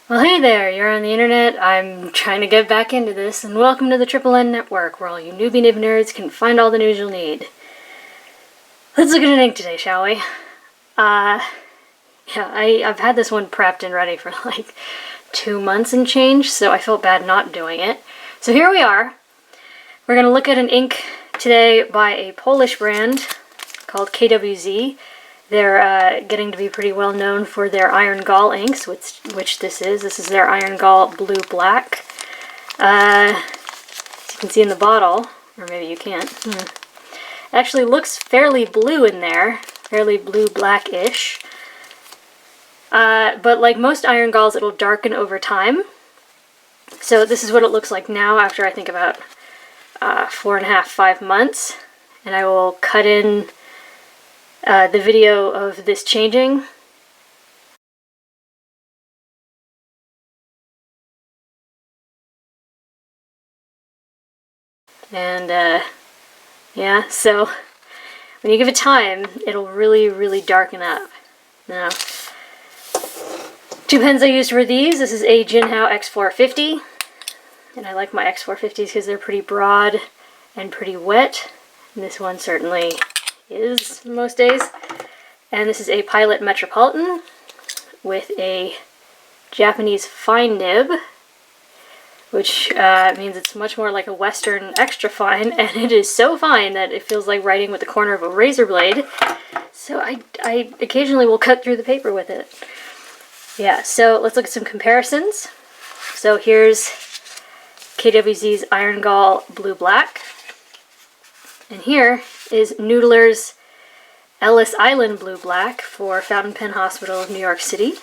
Well, hey there, you're on the internet. I'm trying to get back into this, and welcome to the Triple N Network, where all you newbie nib nerds can find all the news you'll need. Let's look at an ink today, shall we? I've had this one prepped and ready for like 2 months and change, so I felt bad not doing it. So here we are. We're going to look at an ink today by a Polish brand called K.W.Z. They're getting to be pretty well known for their Iron-Gall inks, which this is. This is their Iron-Gall Blue Black. As you can see in the bottle, or maybe you can't. It actually looks fairly blue in there, fairly blue-black-ish. But like most Iron-Galls, it'll darken over time. So this is what it looks like now after I think about 4.5, 5 months. And I will cut in the video of this changing. And yeah, so when you give it time, it'll really, really darken up. Now, 2 pens I used for these. This is a JinHao X450. And I like my X450s because they're pretty broad and pretty wet. And this one certainly is most days. And this is a Pilot Metropolitan with a Japanese fine nib, which means it's much more like a Western extra fine, and it is so fine that it feels like writing with the corner of a razor blade. So I occasionally will cut through the paper with it. Yeah, so let's look at some comparisons. So here's K.W.Z's Iron-Gall Blue Black. And here is Noodler's Ellis Island Blue Black for Fountain Pen Hospital of New York City.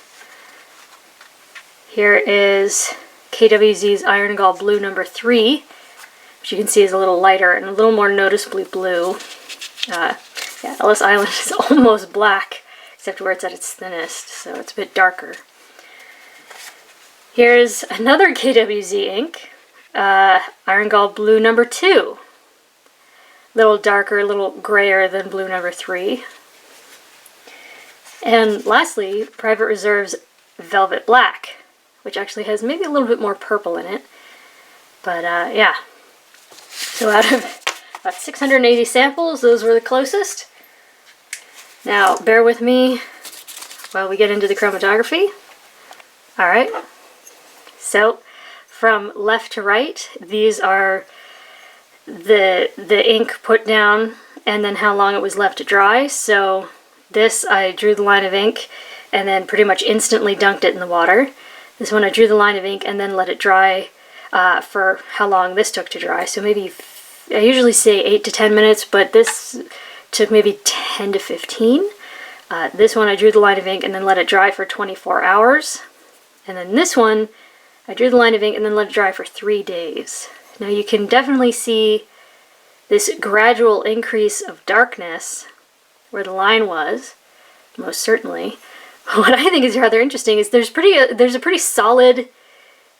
Here is K.W.Z's Iron-Gall Blue number 3, which you can see is a little lighter and a little more noticeably blue. Yeah, Ellis Island is almost black, except where it's at its thinnest, so it's a bit darker. Here's another K.W.Z ink, Iron-Gall Blue number 2. Little darker, a little grayer than blue number 3. And lastly, Private Reserve's Velvet Black, which actually has maybe a little bit more purple in it. But yeah. So out of about 680 samples, those were the closest. Now, bear with me while we get into the chromatography. Alright. So, from left to right, these are the ink put down and then how long it was left to dry. So this, I drew the line of ink and then pretty much instantly dunked it in the water. This one I drew the line of ink and then let it dry for how long this took to dry. So maybe, I usually say 8 to 10 minutes, but this took maybe 10 to 15. This one I drew the line of ink and then let it dry for 24 hours. And then this one, I drew the line of ink and then let it dry for 3 days. Now you can definitely see this gradual increase of darkness where the line was, most certainly. What I think is rather interesting is there's a pretty solid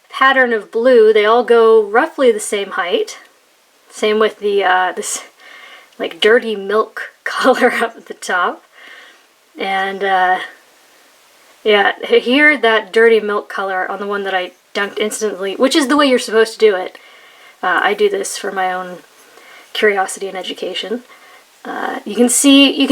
pattern of blue. They all go roughly the same height. Same with the this like dirty milk color up at the top. And yeah, here that dirty milk color on the one that I dunked instantly, which is the way you're supposed to do it. I do this for my own curiosity and education. You can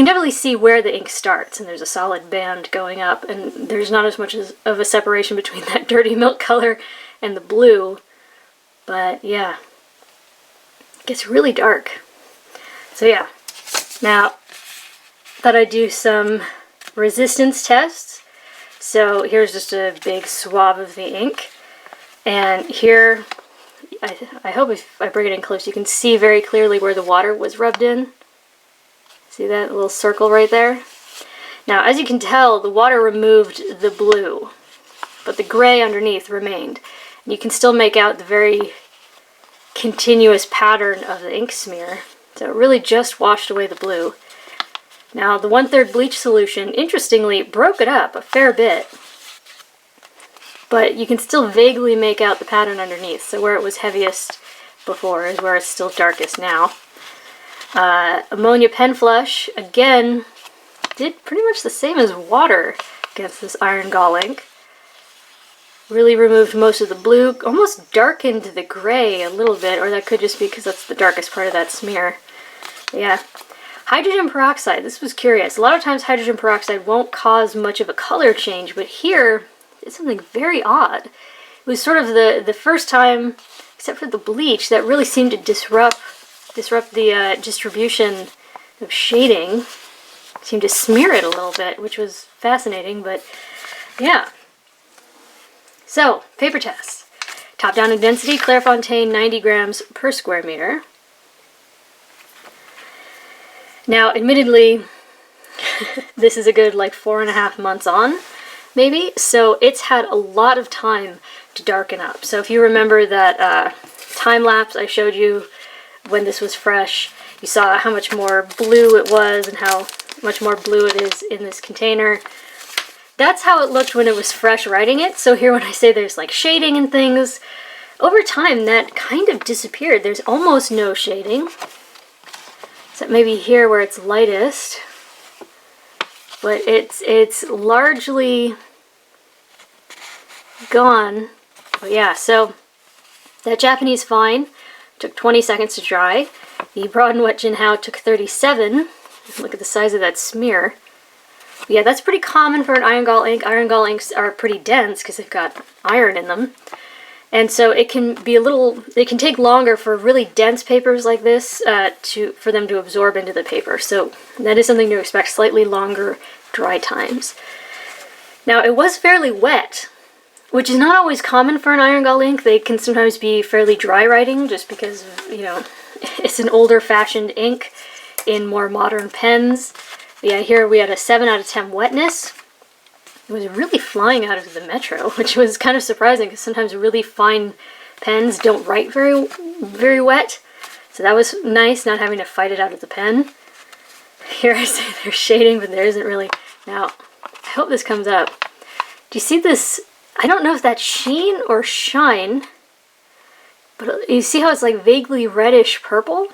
definitely see where the ink starts, and there's a solid band going up, and there's not as much of a separation between that dirty milk color and the blue. But yeah, it gets really dark. So yeah, now thought I'd do some resistance tests. So here's just a big swab of the ink, and here, I hope if I bring it in close, you can see very clearly where the water was rubbed in. See that little circle right there? Now, as you can tell, the water removed the blue, but the gray underneath remained. And you can still make out the very continuous pattern of the ink smear. So it really just washed away the blue. Now, the 1/3 bleach solution, interestingly, broke it up a fair bit. But you can still vaguely make out the pattern underneath. So where it was heaviest before is where it's still darkest now. Ammonia pen flush, again, did pretty much the same as water against this Iron-Gall ink. Really removed most of the blue, almost darkened the gray a little bit, or that could just be because that's the darkest part of that smear. But yeah. Hydrogen peroxide, this was curious. A lot of times hydrogen peroxide won't cause much of a color change, but here it's something very odd. It was sort of the first time, except for the bleach, that really seemed to disrupt the distribution of shading. Seemed to smear it a little bit, which was fascinating, but yeah. So, paper tests. Top down in density, Clairefontaine 90 grams per square meter. Now, admittedly, this is a good like 4.5 months on, maybe, so it's had a lot of time to darken up. So if you remember that time lapse I showed you when this was fresh, you saw how much more blue it was and how much more blue it is in this container. That's how it looked when it was fresh writing it. So here when I say there's like shading and things, over time that kind of disappeared. There's almost no shading. Except maybe here where it's lightest. But it's largely gone. But yeah, so that Japanese fine took 20 seconds to dry. The broad and wet JinHao took 37. Look at the size of that smear. But yeah, that's pretty common for an Iron-Gall ink. Iron-Gall inks are pretty dense because they've got iron in them. And so it can be it can take longer for really dense papers like this for them to absorb into the paper. So that is something to expect, slightly longer dry times. Now it was fairly wet, which is not always common for an Iron-Gall ink. They can sometimes be fairly dry writing just because, you know, it's an older fashioned ink in more modern pens. But yeah, here we had a 7 out of 10 wetness. It was really flying out of the Metro, which was kind of surprising because sometimes really fine pens don't write very, very wet. So that was nice, not having to fight it out of the pen. Here I say there's shading, but there isn't really. Now, I hope this comes up. Do you see this? I don't know if that's sheen or shine, but you see how it's like vaguely reddish purple?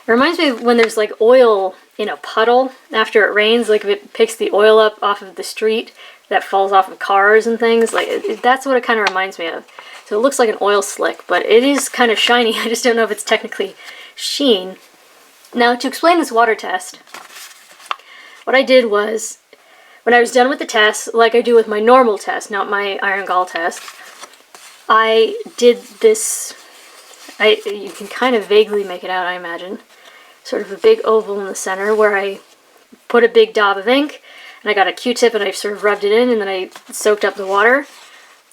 It reminds me of when there's like oil in a puddle after it rains, like if it picks the oil up off of the street that falls off of cars and things, like that's what it kind of reminds me of. So it looks like an oil slick, but it is kind of shiny. I just don't know if it's technically sheen. Now, to explain this water test, what I did was, when I was done with the test, like I do with my normal test, not my Iron-Gall test, I did this, you can kind of vaguely make it out, I imagine, sort of a big oval in the center where I put a big daub of ink, and I got a Q-tip and I sort of rubbed it in, and then I soaked up the water.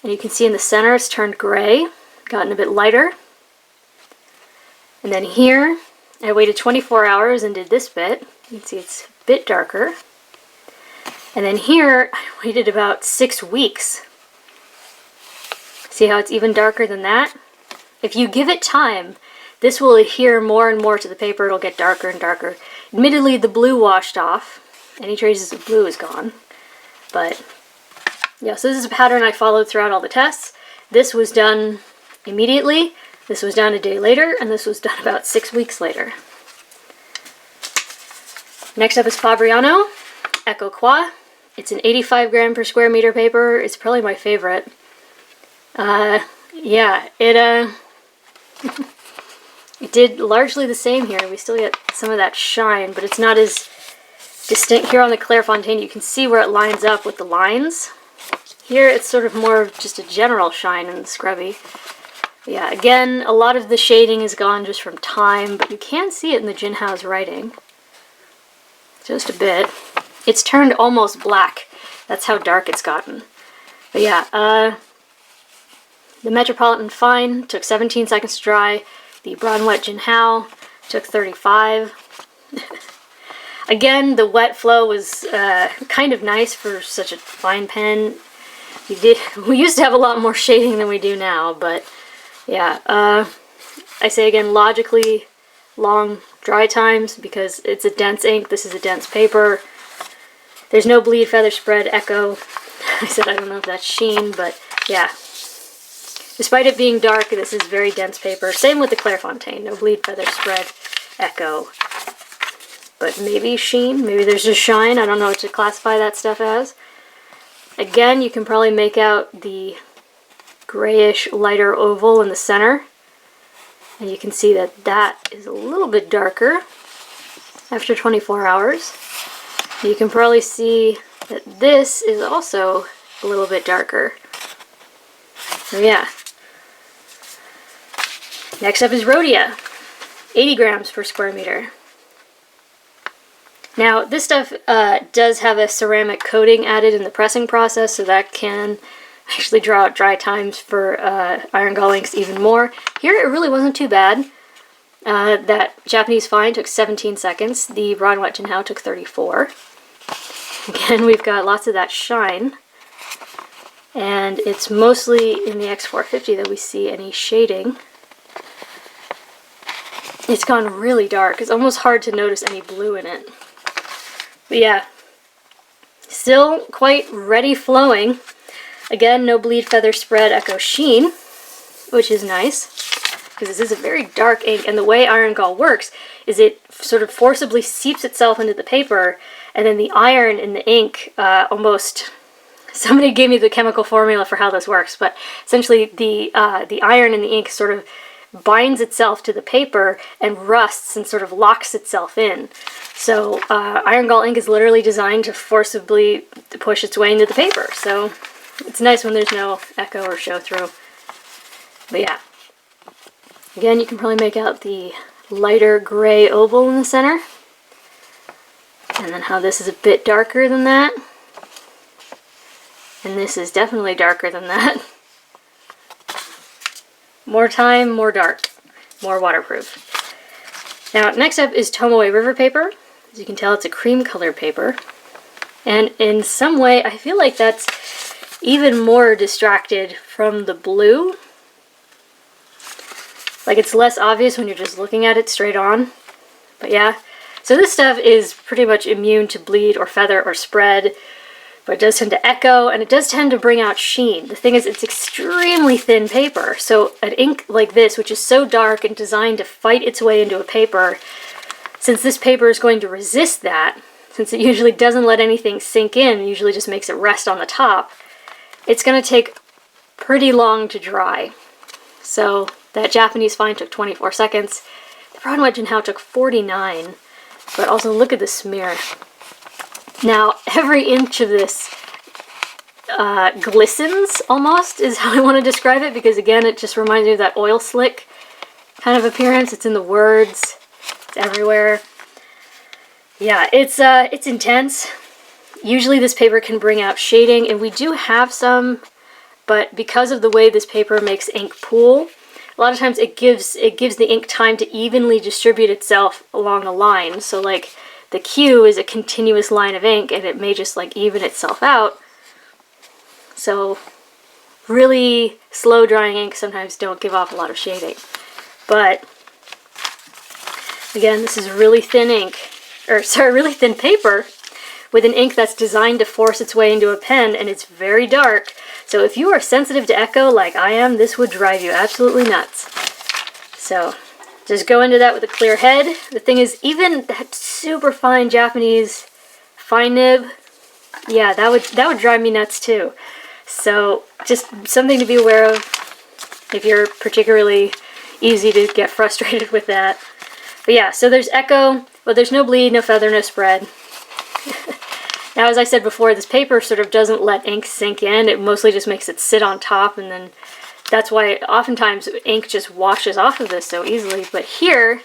And you can see in the center it's turned gray, gotten a bit lighter. And then here, I waited 24 hours and did this bit. You can see it's a bit darker. And then here, I waited about 6 weeks. See how it's even darker than that? If you give it time, this will adhere more and more to the paper. It'll get darker and darker. Admittedly, the blue washed off. Any traces of blue is gone. But, yeah, so this is a pattern I followed throughout all the tests. This was done immediately. This was done a day later. And this was done about 6 weeks later. Next up is Fabriano Echo Qua. It's an 85 gram per square meter paper. It's probably my favorite. Yeah, it did largely the same here. We still get some of that shine, but it's not as distinct. Here on the Clairefontaine, you can see where it lines up with the lines. Here, it's sort of more of just a general shine and scrubby. But yeah, again, a lot of the shading is gone just from time, but you can see it in the JinHao's writing. Just a bit. It's turned almost black. That's how dark it's gotten. But yeah, the Metropolitan Fine took 17 seconds to dry. The Broad and Wet JinHao took 35. Again, the wet flow was kind of nice for such a fine pen. We used to have a lot more shading than we do now, but yeah. I say again, logically long dry times because it's a dense ink. This is a dense paper. There's no bleed, feather spread, echo. I said I don't know if that's sheen, but yeah. Despite it being dark, this is very dense paper. Same with the Clairefontaine. No bleed, feather spread, echo. But maybe sheen, maybe there's just shine. I don't know what to classify that stuff as. Again, you can probably make out the grayish lighter oval in the center. And you can see that that is a little bit darker after 24 hours. You can probably see that this is also a little bit darker. So yeah. Next up is Rhodia, 80 grams per square meter. Now this stuff does have a ceramic coating added in the pressing process, so that can actually draw out dry times for Iron-Gall inks even more. Here it really wasn't too bad. That Japanese fine took 17 seconds. The raw and wet JinHao took 34. Again, we've got lots of that shine. And it's mostly in the X450 that we see any shading. It's gone really dark. It's almost hard to notice any blue in it. But yeah, still quite ready flowing. Again, no bleed, feather, spread, echo, sheen, which is nice, because this is a very dark ink, and the way Iron-Gall works is it sort of forcibly seeps itself into the paper, and then the iron in the ink almost... Somebody gave me the chemical formula for how this works, but essentially the iron in the ink sort of binds itself to the paper and rusts and sort of locks itself in. So Iron-Gall ink is literally designed to forcibly push its way into the paper. So it's nice when there's no echo or show through. But yeah. Again, you can probably make out the lighter gray oval in the center. And then how this is a bit darker than that. And this is definitely darker than that. More time, more dark, more waterproof. Now, next up is Tomoe River paper. As you can tell, it's a cream colored paper. And in some way, I feel like that's even more distracted from the blue. Like, it's less obvious when you're just looking at it straight on. But yeah, so this stuff is pretty much immune to bleed or feather or spread. But it does tend to echo, and it does tend to bring out sheen. The thing is, it's extremely thin paper, so an ink like this, which is so dark and designed to fight its way into a paper, since this paper is going to resist that, since it usually doesn't let anything sink in, usually just makes it rest on the top, it's going to take pretty long to dry. So that Japanese fine took 24 seconds. The raw and wet JinHao took 49, but also look at the smear. Now, every inch of this glistens, almost, is how I want to describe it, because again, it just reminds me of that oil slick kind of appearance. It's in the words, it's everywhere. Yeah, it's intense. Usually this paper can bring out shading, and we do have some, but because of the way this paper makes ink pool, a lot of times it gives the ink time to evenly distribute itself along a line. So like, the Q is a continuous line of ink, and it may just like even itself out. So really slow drying ink sometimes don't give off a lot of shading. But again, this is really thin ink, or sorry, really thin paper with an ink that's designed to force its way into a pen, and it's very dark. So if you are sensitive to echo like I am, this would drive you absolutely nuts. So just go into that with a clear head. The thing is, even that super fine Japanese fine nib, yeah, that would drive me nuts too. So just something to be aware of if you're particularly easy to get frustrated with that. But yeah, so there's echo, but there's no bleed, no feather, no spread. Now, as I said before, this paper sort of doesn't let ink sink in. It mostly just makes it sit on top, and then that's why oftentimes ink just washes off of this so easily. But here,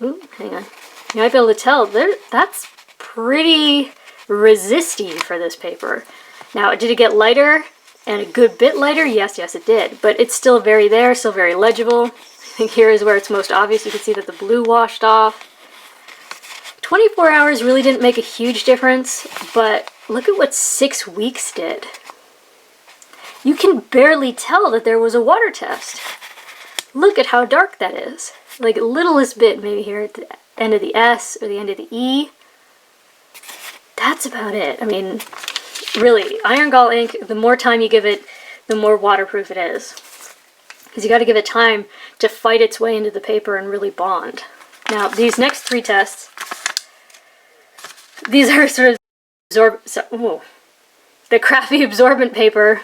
ooh, hang on. You might be able to tell that's pretty resisty for this paper. Now, did it get lighter and a good bit lighter? Yes, yes, it did. But it's still very there, still very legible. I think here is where it's most obvious. You can see that the blue washed off. 24 hours really didn't make a huge difference, but look at what 6 weeks did. You can barely tell that there was a water test. Look at how dark that is. Like, littlest bit maybe here at the end of the S or the end of the E. That's about it. I mean, really, Iron-Gall ink, the more time you give it, the more waterproof it is. Because you got to give it time to fight its way into the paper and really bond. Now, these next 3 tests, these are sort of the crappy absorbent paper.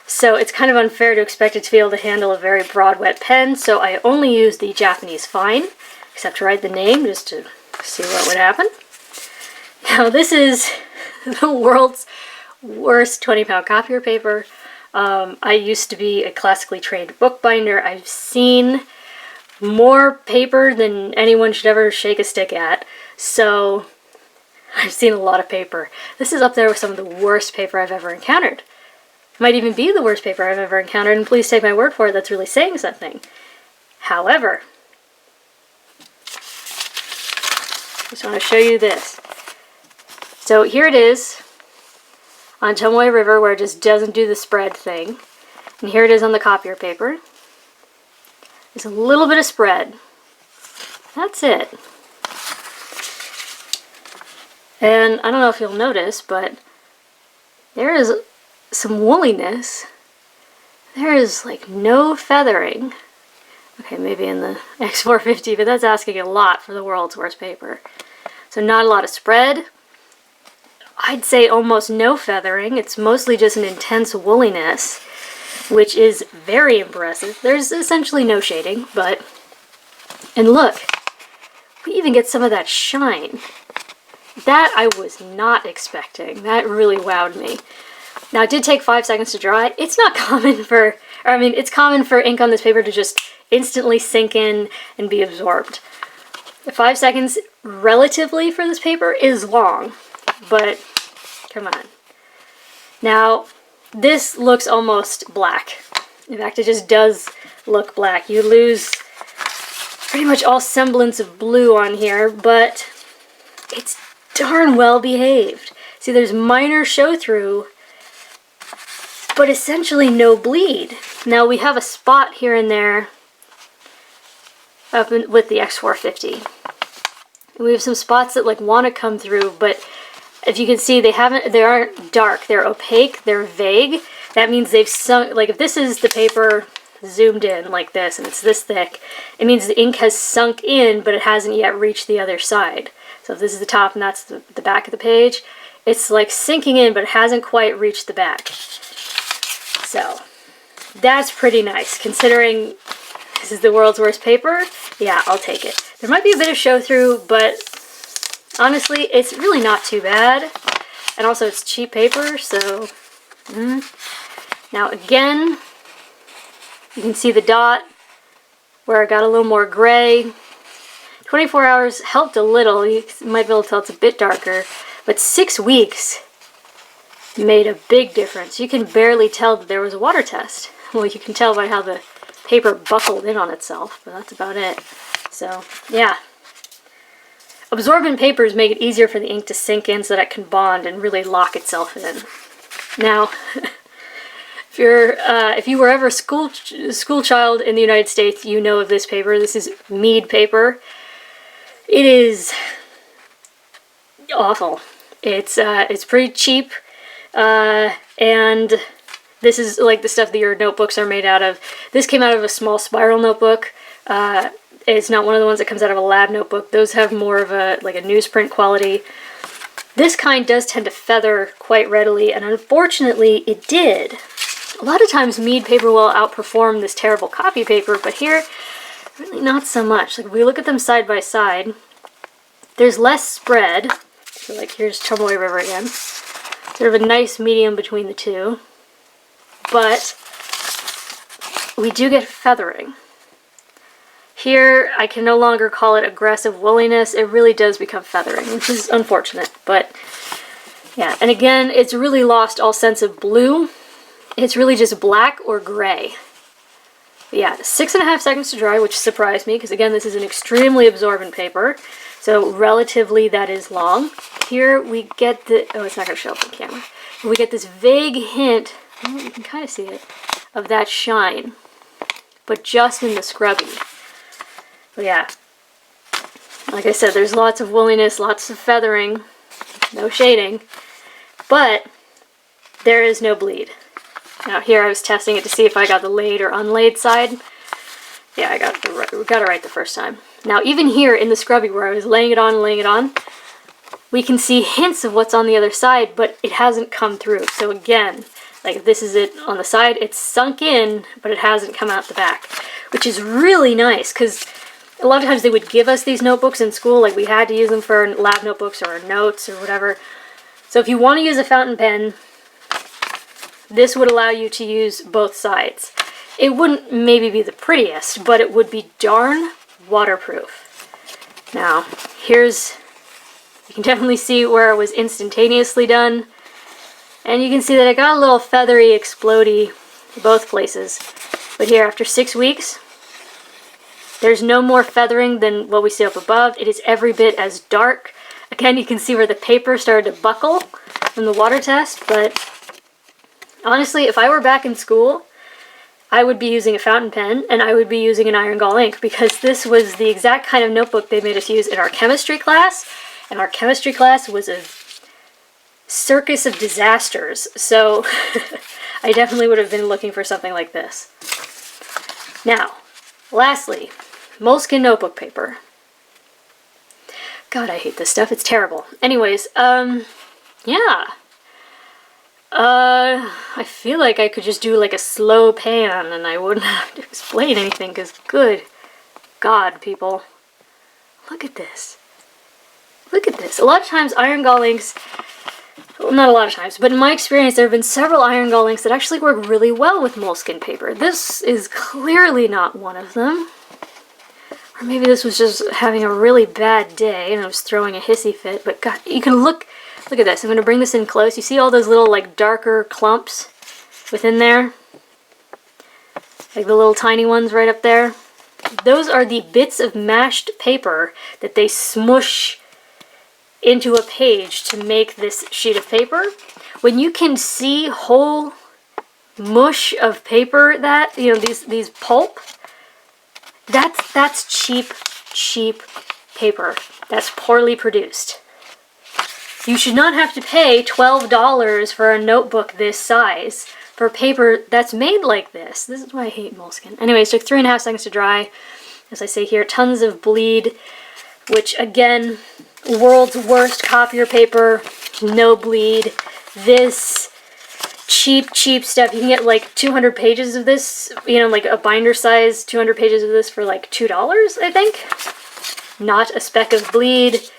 So it's kind of unfair to expect it to be able to handle a very broad wet pen, so I only use the Japanese fine, except to write the name just to see what would happen. Now this is the world's worst 20-pound copier paper. I used to be a classically trained bookbinder. I've seen more paper than anyone should ever shake a stick at, so I've seen a lot of paper. This is up there with some of the worst paper I've ever encountered. It might even be the worst paper I've ever encountered, and please take my word for it, that's really saying something. However, I just want to show you this. So here it is on Tomoe River, where it just doesn't do the spread thing. And here it is on the copier paper. There's a little bit of spread. That's it. And I don't know if you'll notice, but there is some woolliness. There is like no feathering. Okay, maybe in the X450, but that's asking a lot for the world's worst paper. So not a lot of spread. I'd say almost no feathering. It's mostly just an intense woolliness, which is very impressive. There's essentially no shading, but... And look, we even get some of that shine. That I was not expecting. That really wowed me. Now, it did take 5 seconds to dry. It's not common for, it's common for ink on this paper to just instantly sink in and be absorbed. 5 seconds, relatively, for this paper is long, but come on. Now, this looks almost black. In fact, it just does look black. You lose pretty much all semblance of blue on here, but it's darn well behaved. See, there's minor show-through, but essentially no bleed. Now, we have a spot here and there up with the X450. And we have some spots that like want to come through, but if you can see, they aren't dark, they're opaque, they're vague. That means they've sunk, like if this is the paper zoomed in like this and it's this thick, it means the ink has sunk in, but it hasn't yet reached the other side. So if this is the top and that's the back of the page, it's like sinking in, but it hasn't quite reached the back. So that's pretty nice, considering this is the world's worst paper. Yeah, I'll take it. There might be a bit of show through, but honestly, it's really not too bad. And also it's cheap paper, so... Now again, you can see the dot where I got a little more gray. 24 hours helped a little. You might be able to tell it's a bit darker. But 6 weeks made a big difference. You can barely tell that there was a water test. Well, you can tell by how the paper buckled in on itself, but that's about it. So, yeah. Absorbent papers make it easier for the ink to sink in so that it can bond and really lock itself in. Now, if you were ever a school child in the United States, you know of this paper. This is Mead paper. It is awful. It's pretty cheap, and this is like the stuff that your notebooks are made out of. This came out of a small spiral notebook. It's not one of the ones that comes out of a lab notebook. Those have more of a newsprint quality. This kind does tend to feather quite readily, and unfortunately it did. A lot of times Mead paper will outperform this terrible copy paper, but here, really not so much. Like, if we look at them side by side, there's less spread. So like, here's Tomoe River again. Sort of a nice medium between the two. But we do get feathering. Here, I can no longer call it aggressive woolliness. It really does become feathering, which is unfortunate. But, yeah. And again, it's really lost all sense of blue. It's really just black or gray. But yeah, 6.5 seconds to dry, which surprised me, because again, this is an extremely absorbent paper. So, relatively, that is long. Here, we get the... Oh, it's not going to show up on camera. We get this vague hint, well, you can kind of see it, of that shine. But just in the scrubby. But yeah, like I said, there's lots of woolliness, lots of feathering, no shading, but there is no bleed. Now here I was testing it to see if I got the laid or unlaid side. Yeah, I got it right the first time. Now even here in the scrubby where I was laying it on, we can see hints of what's on the other side, but it hasn't come through. So again, Like this is it on the side, it's sunk in, but it hasn't come out the back, which is really nice because a lot of times they would give us these notebooks in school, like we had to use them for lab notebooks or notes or whatever. So if you want to use a fountain pen, this would allow you to use both sides. It wouldn't maybe be the prettiest, but it would be darn waterproof. Now, here's, you can definitely see where it was instantaneously done. And you can see that it got a little feathery, explodey both places. But here, after 6 weeks, there's no more feathering than what we see up above. It is every bit as dark. Again, you can see where the paper started to buckle from the water test, but honestly, if I were back in school, I would be using a fountain pen and I would be using an Iron-Gall ink because this was the exact kind of notebook they made us use in our chemistry class, and our chemistry class was a circus of disasters, so I definitely would have been looking for something like this. Now, lastly, Moleskine notebook paper. God, I hate this stuff. It's terrible. Anyways, yeah. I feel like I could just do like a slow pan and I wouldn't have to explain anything because good God, people. Look at this. Look at this. A lot of times Iron-Gall inks, well, not a lot of times, but in my experience there have been several Iron-Gall inks that actually work really well with Moleskine paper. This is clearly not one of them. Or maybe this was just having a really bad day and I was throwing a hissy fit, but God, you can look at this. I'm going to bring this in close. You see all those little like darker clumps within there? Like the little tiny ones right up there? Those are the bits of mashed paper that they smush into a page to make this sheet of paper. When you can see whole mush of paper that, you know, these pulp, that's cheap paper. That's poorly produced. You should not have to pay $12 for a notebook this size for paper that's made like this. This is why I hate Moleskine. Anyways, took 3.5 seconds to dry. As I say here, tons of bleed, which again, world's worst copier paper, no bleed. This cheap stuff, you can get like 200 pages of this, you know, like a binder size 200 pages of this for like $2, I think. Not a speck of bleed.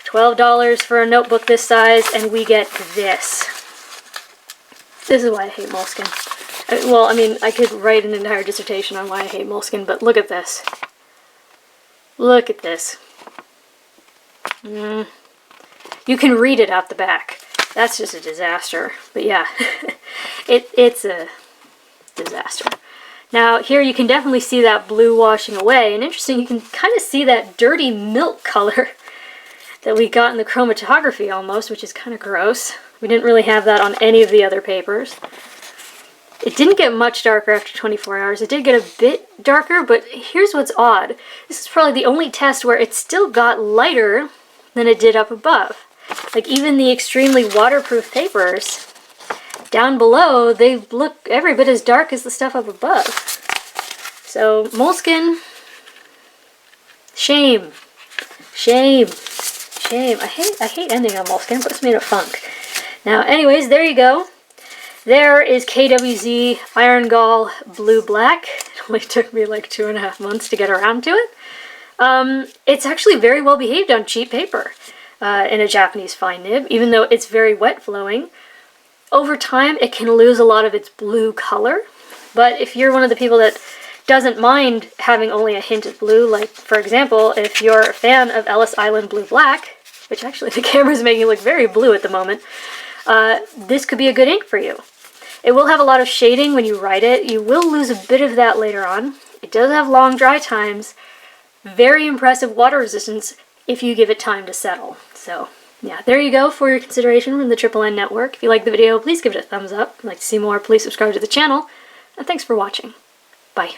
$12 for a notebook this size, and we get this. This is why I hate Moleskine. Well, I mean, I could write an entire dissertation on why I hate Moleskine, but look at this. Look at this. You can read it out the back. That's just a disaster. But yeah, it's a disaster. Now, here you can definitely see that blue washing away, and interesting, you can kind of see that dirty milk color that we got in the chromatography almost, which is kind of gross. We didn't really have that on any of the other papers. It didn't get much darker after 24 hours. It did get a bit darker, but here's what's odd. This is probably the only test where it still got lighter than it did up above. Like even the extremely waterproof papers down below, they look every bit as dark as the stuff up above. So Moleskine, shame. I hate ending on Moleskine, but it's made of funk. Now, anyways, there you go. There is K.W.Z Iron-Gall Blue Black. It only took me like 2.5 months to get around to it. It's actually very well behaved on cheap paper in a Japanese fine nib, even though it's very wet flowing. Over time, it can lose a lot of its blue color, but if you're one of the people that doesn't mind having only a hint of blue, like, for example, if you're a fan of Ellis Island Blue Black, which actually the camera's making it look very blue at the moment, this could be a good ink for you. It will have a lot of shading when you write it. You will lose a bit of that later on. It does have long dry times, very impressive water resistance if you give it time to settle. So, yeah, there you go for your consideration from the Triple N Network. If you liked the video, please give it a thumbs up. If you'd like to see more, please subscribe to the channel. And thanks for watching. Bye.